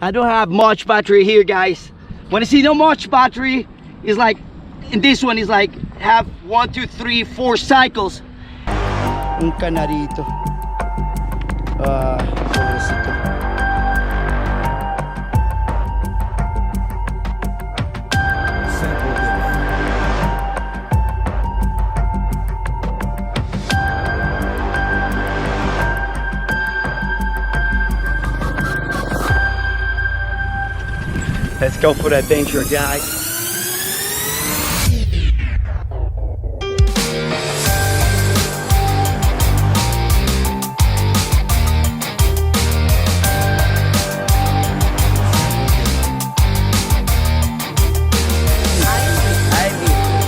I don't have much battery here, guys. When I see no much battery, it's like, in this one is like have 1, 2, 3, 4 cycles. Un canarito. Pobrecito. Let's go for the adventure, guys.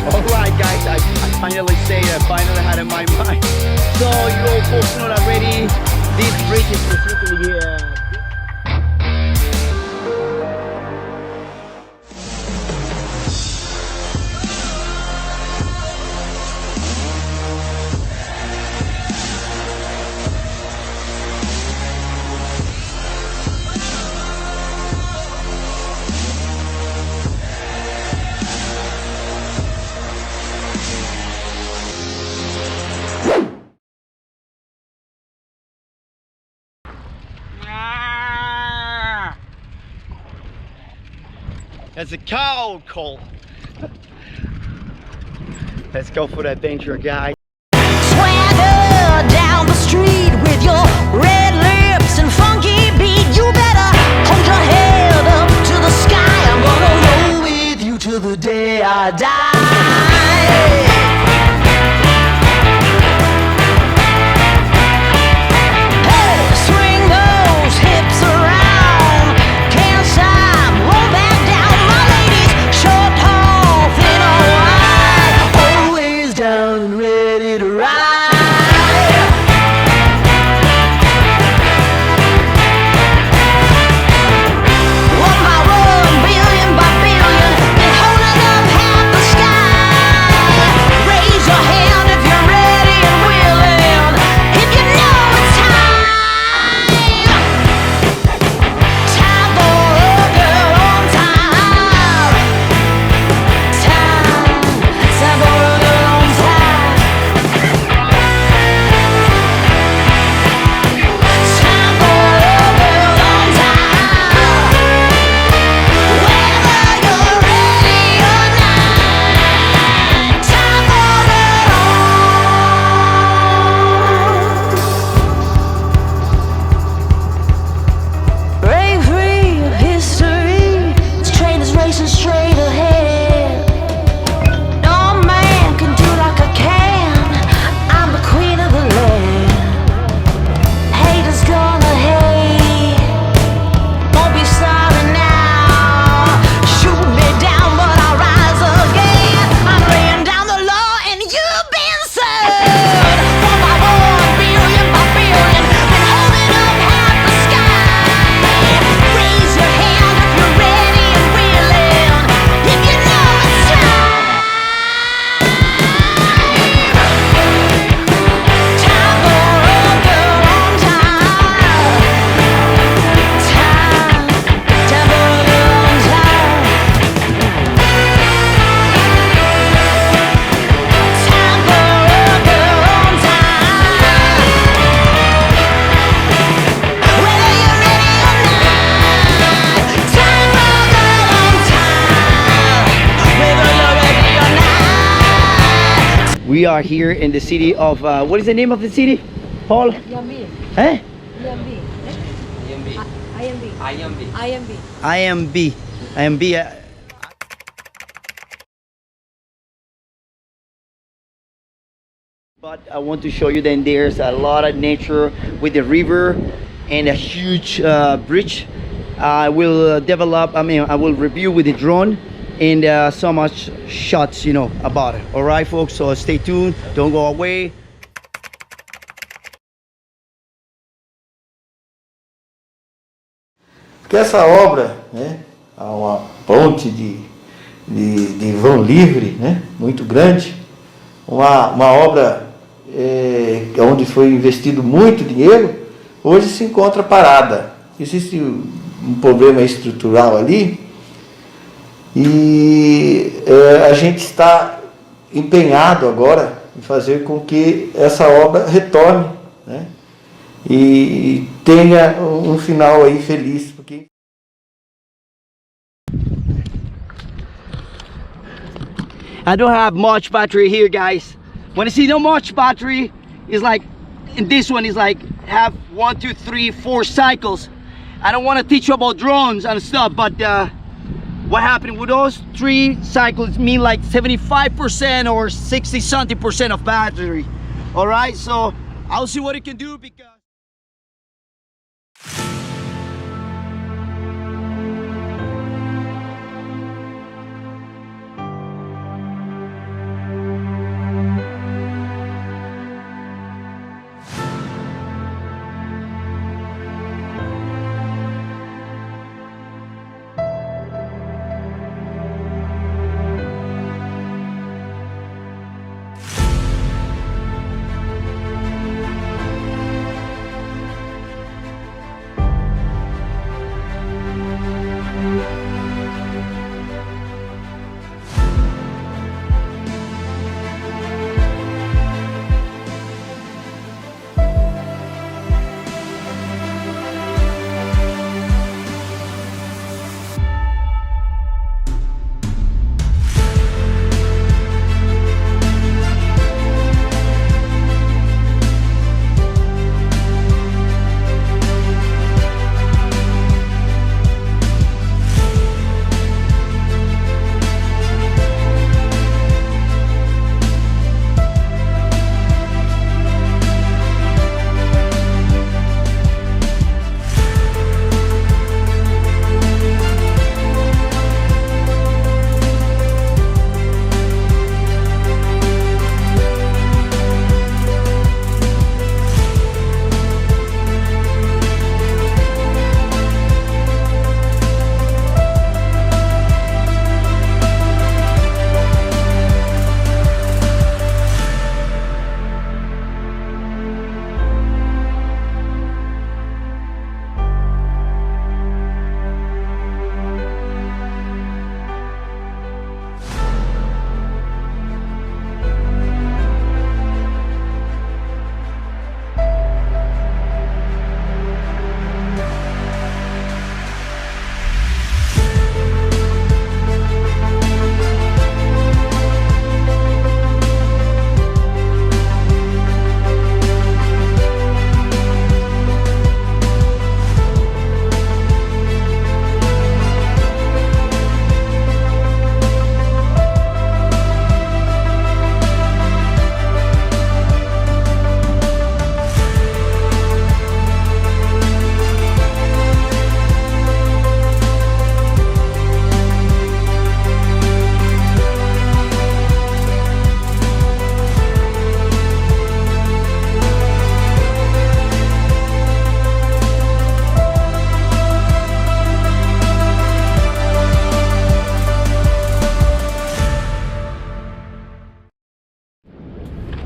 Alright guys, I finally say it, I finally had it in my mind. So you all folks know already, this bridge is specifically here. That's a cow call. Let's go for the adventure, guys. Swagger down the street with your red lips and funky beat. You better hold your head up to the sky. I'm gonna roll with you till the day I die. We are here in the city of, what is the name of the city, Paul? Anhembi. Eh? Anhembi. Anhembi. But I want to show you that there's a lot of nature with the river and a huge bridge. I will I will review with the drone and so much shots, you know, about it. All right, folks, so stay tuned, don't go away. Porque essa obra, né, uma ponte de vão livre, né, muito grande, uma obra onde foi investido muito dinheiro, hoje se encontra parada. Existem problema estrutural ali, e a gente está empenhado agora em fazer com que essa obra retorne, né? E tenha um final aí feliz, porque I don't have much battery here, guys. When I see no much battery, it's like, and this one is like have 1, 2, 3, 4 cycles. I don't want to teach you about drones and stuff, but what happened with those 3 cycles mean like 75% or 60-something% of battery. All right, so I'll see what it can do because.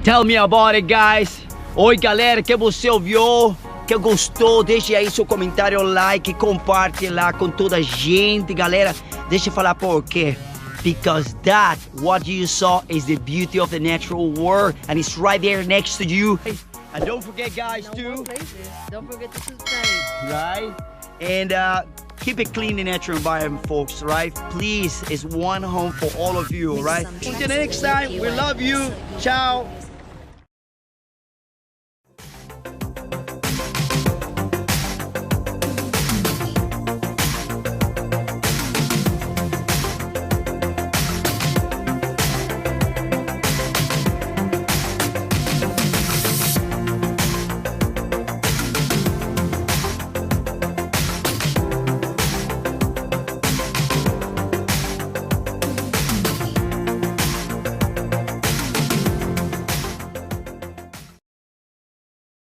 Tell me about it, guys. Oi, galera, que você ouviu, que gostou, deixe aí seu comentário, like, compartilhar com toda a gente, galera. Deixa eu falar por quê. Because that, what you saw, is the beauty of the natural world, and it's right there next to you. And don't forget, guys, too. Don't forget to subscribe. Right? And keep it clean, the natural environment, folks, right? Please, it's one home for all of you, right? Until next time, we love you. Ciao.